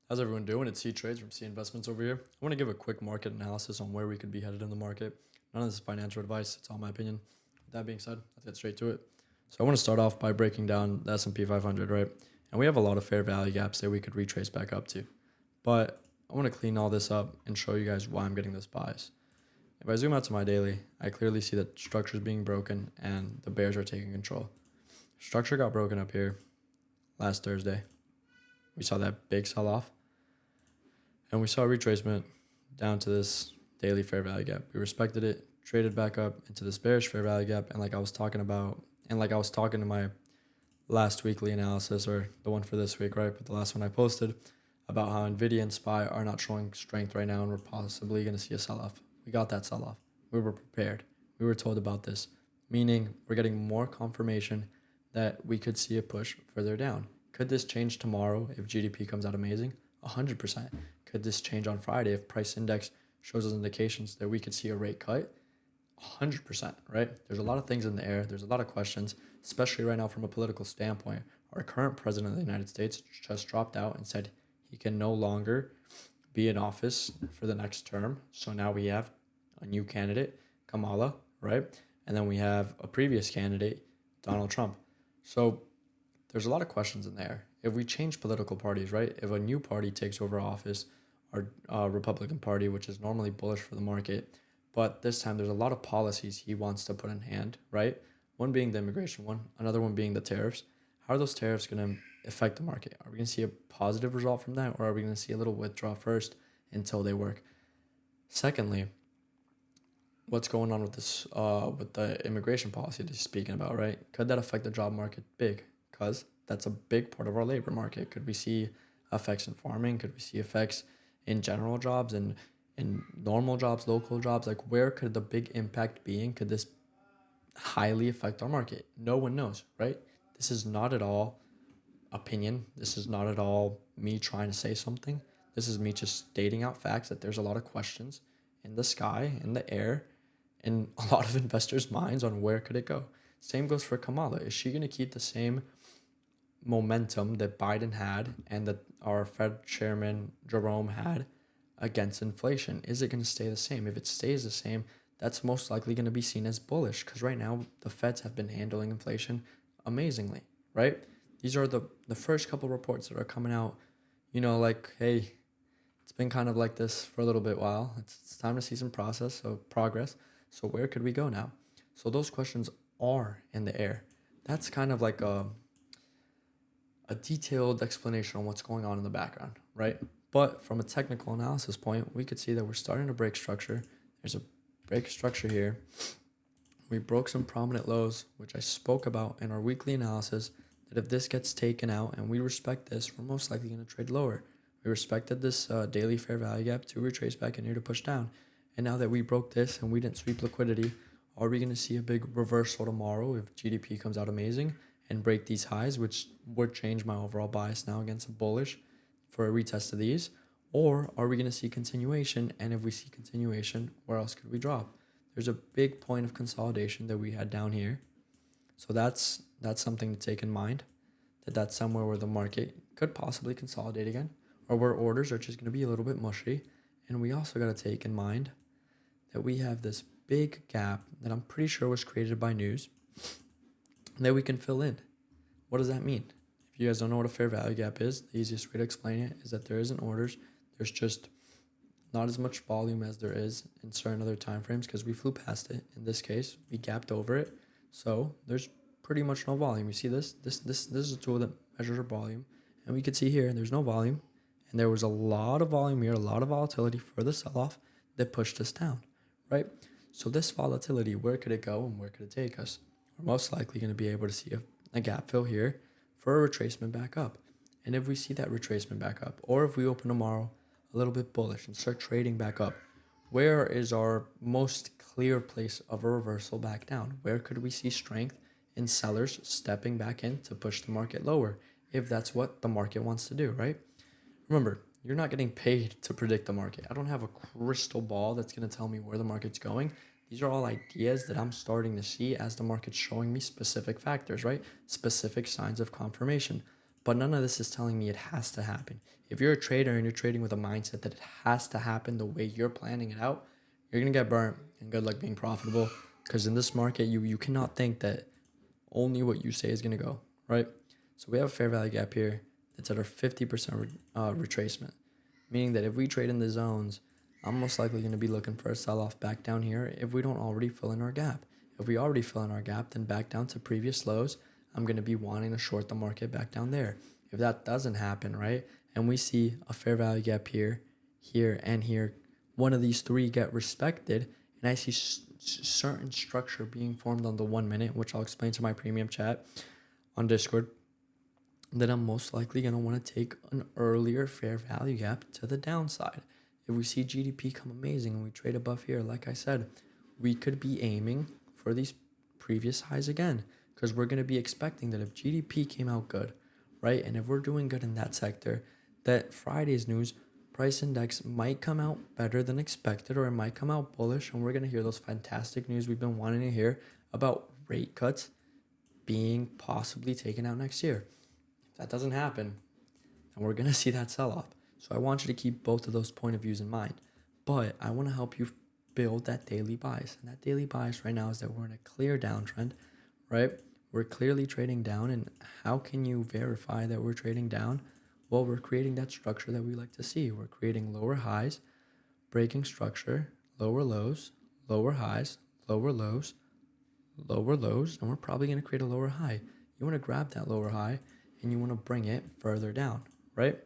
How's everyone doing? It's C Trades from C Investments over here. I want to give a quick market analysis on where we could be headed in the market. None of this is financial advice, it's all my opinion. With that being said, let's get straight to it. So I want to start off by breaking down the S&P 500, right? And we have a lot of fair value gaps that we could retrace back up to. But I want to clean all this up and show you guys why I'm getting this bias. If I zoom out to my daily, I clearly see that structure is being broken and the bears are taking control. Structure got broken up here last Thursday. We saw that big sell-off. And we saw a retracement down to this daily fair value gap. We respected it, traded back up into this bearish fair value gap. And like I was talking about, and like I was talking to my last weekly analysis, or the one for this week, right? But the last one I posted about how NVIDIA and SPY are not showing strength right now and we're possibly going to see a sell-off. We got that sell-off. We were prepared. We were told about this, meaning we're getting more confirmation that we could see a push further down. Could this change tomorrow if GDP comes out amazing? 100%. Could this change on Friday if price index shows us indications that we could see a rate cut? 100%, right? There's a lot of things in the air. There's a lot of questions, especially right now from a political standpoint. Our current president of the United States just dropped out and said he can no longer be in office for the next term. So now we have a new candidate, Kamala, right? And then we have a previous candidate, Donald Trump. So there's a lot of questions in there. If we change political parties, right? If a new party takes over office, our Republican Party, which is normally bullish for the market, but this time there's a lot of policies he wants to put in hand, right? One being the immigration one, another one being the tariffs. How are those tariffs going to affect the market? Are we going to see a positive result from that, or are we going to see a little withdraw first until they work? Secondly, what's going on with this with the immigration policy that he's speaking about, right? Could that affect the job market big? Because that's a big part of our labor market. Could we see effects in farming? Could we see effects in general jobs and in normal jobs, local jobs? Like, where could the big impact be? And could this highly affect our market? No one knows, right? This is not at all opinion. This is not at all me trying to say something. This is me just stating out facts that there's a lot of questions in the sky, in the air, in a lot of investors' minds on where could it go. Same goes for Kamala. Is she going to keep the same momentum that Biden had and that our Fed chairman Jerome had against inflation? Is it going to stay the same? If it stays the same, that's most likely going to be seen as bullish, because right now the Feds have been handling inflation amazingly, right? These are the first couple reports that are coming out, like, hey, it's been kind of like this for a little bit while. It's time to see some progress. So where could we go now? So those questions are in the air. That's kind of like a detailed explanation on what's going on in the background, right? But from a technical analysis point, we could see that we're starting to break structure. There's a break structure here. We broke some prominent lows, which I spoke about in our weekly analysis, that if this gets taken out and we respect this, we're most likely going to trade lower. We respected this daily fair value gap to retrace back in here to push down. And now that we broke this and we didn't sweep liquidity, are we going to see a big reversal tomorrow if GDP comes out amazing and break these highs, which would change my overall bias now against a bullish for a retest of these? Or are we going to see continuation? And if we see continuation, where else could we drop? There's a big point of consolidation that we had down here. So that's something to take in mind, that's somewhere where the market could possibly consolidate again, or where orders are just going to be a little bit mushy. And we also got to take in mind that we have this big gap that I'm pretty sure was created by news that we can fill in. What does that mean? If you guys don't know what a fair value gap is, the easiest way to explain it is that there isn't orders. There's just not as much volume as there is in certain other time frames, because we flew past it. In this case, we gapped over it. So there's pretty much no volume. You see this? This is a tool that measures our volume. And we could see here there's no volume. And there was a lot of volume here, a lot of volatility for the sell-off that pushed us down, right? So this volatility, where could it go and where could it take us? We're most likely going to be able to see a gap fill here for a retracement back up. And if we see that retracement back up, or if we open tomorrow a little bit bullish and start trading back up, where is our most clear place of a reversal back down? Where could we see strength in sellers stepping back in to push the market lower, if that's what the market wants to do, right? Remember, you're not getting paid to predict the market. I don't have a crystal ball that's going to tell me where the market's going. These are all ideas that I'm starting to see as the market's showing me specific factors, right? Specific signs of confirmation. But none of this is telling me it has to happen. If you're a trader and you're trading with a mindset that it has to happen the way you're planning it out, you're gonna get burnt and good luck being profitable. Because in this market, you cannot think that only what you say is gonna go, right? So we have a fair value gap here that's at our 50% retracement, meaning that if we trade in the zones, I'm most likely going to be looking for a sell-off back down here if we don't already fill in our gap. If we already fill in our gap, then back down to previous lows, I'm going to be wanting to short the market back down there. If that doesn't happen, right, and we see a fair value gap here, here, and here, one of these three get respected, and I see certain structure being formed on the 1 minute, which I'll explain to my premium chat on Discord, then I'm most likely going to want to take an earlier fair value gap to the downside. If we see GDP come amazing and we trade above here, like I said, we could be aiming for these previous highs again, because we're going to be expecting that if GDP came out good, right, and if we're doing good in that sector, that Friday's news price index might come out better than expected, or it might come out bullish, and we're going to hear those fantastic news we've been wanting to hear about rate cuts being possibly taken out next year. If that doesn't happen, then we're going to see that sell-off. So I want you to keep both of those point of views in mind. But I want to help you build that daily bias. And that daily bias right now is that we're in a clear downtrend, right? We're clearly trading down. And how can you verify that we're trading down? Well, we're creating that structure that we like to see. We're creating lower highs, breaking structure, lower lows, lower highs, lower lows, lower lows, and we're probably going to create a lower high. You want to grab that lower high and you want to bring it further down, right?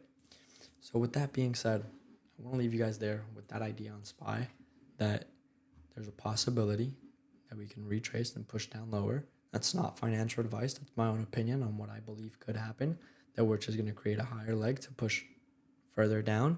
So with that being said, I want to leave you guys there with that idea on SPY, that there's a possibility that we can retrace and push down lower. That's not financial advice. That's my own opinion on what I believe could happen, that we're just going to create a higher leg to push further down.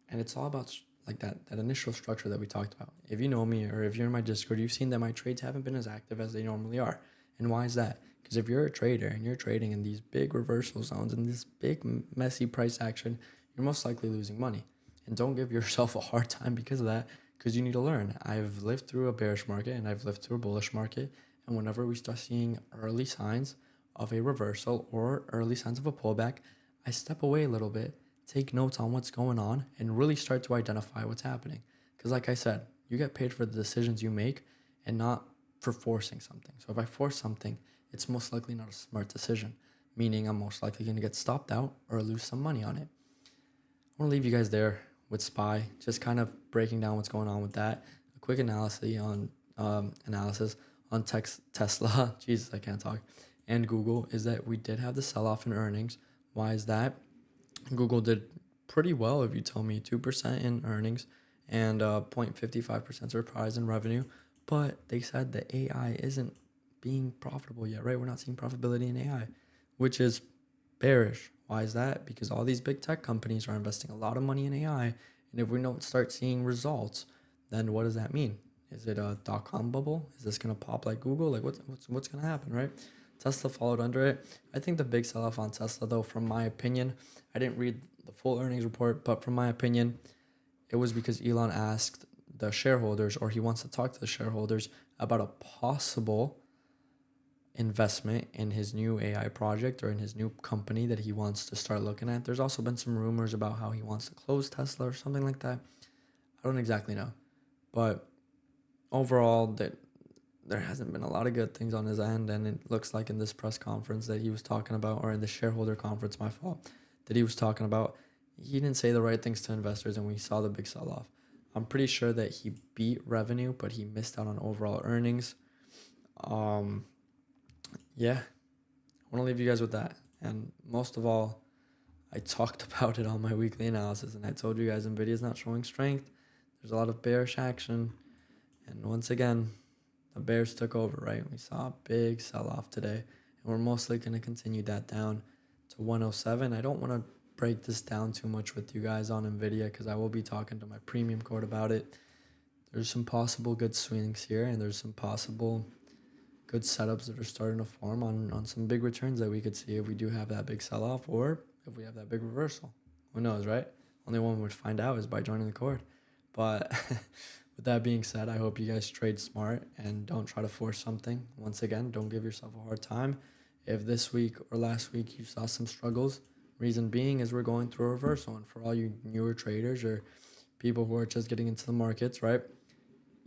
And it's all about like that initial structure that we talked about. If you know me, or if you're in my Discord, you've seen that my trades haven't been as active as they normally are. And why is that? Because if you're a trader and you're trading in these big reversal zones and this big messy price action, you're most likely losing money. And don't give yourself a hard time because of that, because you need to learn. I've lived through a bearish market and I've lived through a bullish market. And whenever we start seeing early signs of a reversal or early signs of a pullback, I step away a little bit, take notes on what's going on, and really start to identify what's happening. Because like I said, you get paid for the decisions you make and not for forcing something. So if I force something, it's most likely not a smart decision, meaning I'm most likely going to get stopped out or lose some money on it. I want to leave you guys there with SPY, just kind of breaking down what's going on with that. A quick analysis on Tesla, Jesus, I can't talk, and Google, is that we did have the sell-off in earnings. Why is that? Google did pretty well, if you tell me, 2% in earnings and 0.55% surprise in revenue. But they said that AI isn't being profitable yet, right? We're not seeing profitability in AI, which is bearish. Why is that? Because all these big tech companies are investing a lot of money in AI. And if we don't start seeing results, then what does that mean? Is it a dot-com bubble? Is this going to pop like Google? Like what's going to happen, right? Tesla followed under it. I think the big sell-off on Tesla, though, from my opinion, I didn't read the full earnings report, but from my opinion, it was because Elon asked the shareholders, or he wants to talk to the shareholders about a possible investment in his new AI project or in his new company that he wants to start looking at. There's also been some rumors about how he wants to close Tesla or something like that. I don't exactly know. But overall, that there hasn't been a lot of good things on his end, and it looks like in this press conference that he was talking about, or in the shareholder conference, my fault, that he was talking about, he didn't say the right things to investors, and we saw the big sell-off. I'm pretty sure that he beat revenue, but he missed out on overall earnings. Yeah, I want to leave you guys with that. And most of all, I talked about it on my weekly analysis, and I told you guys NVIDIA is not showing strength. There's a lot of bearish action, and once again, the bears took over, right? We saw a big sell-off today, and we're mostly going to continue that down to 107. I don't want to break this down too much with you guys on NVIDIA because I will be talking to my premium code about it. There's some possible good swings here, and there's some possible good setups that are starting to form on some big returns that we could see if we do have that big sell-off or if we have that big reversal. Who knows, right? Only one would find out is by joining the court. But with that being said, I hope you guys trade smart and don't try to force something. Once again, don't give yourself a hard time. if this week or last week you saw some struggles, reason being is we're going through a reversal. And for all you newer traders or people who are just getting into the markets, right?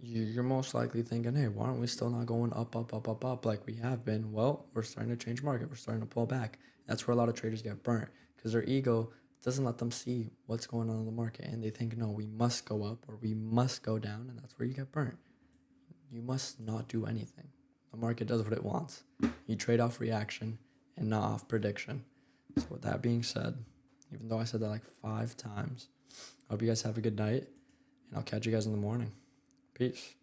You're most likely thinking, hey, why aren't we still not going up, up, up, up, up like we have been? Well, we're starting to change market. We're starting to pull back. That's where a lot of traders get burnt because their ego doesn't let them see what's going on in the market. And they think, no, we must go up or we must go down. And that's where you get burnt. You must not do anything. The market does what it wants. You trade off reaction and not off prediction. So with that being said, even though I said that like 5 times, I hope you guys have a good night, and I'll catch you guys in the morning. Peace.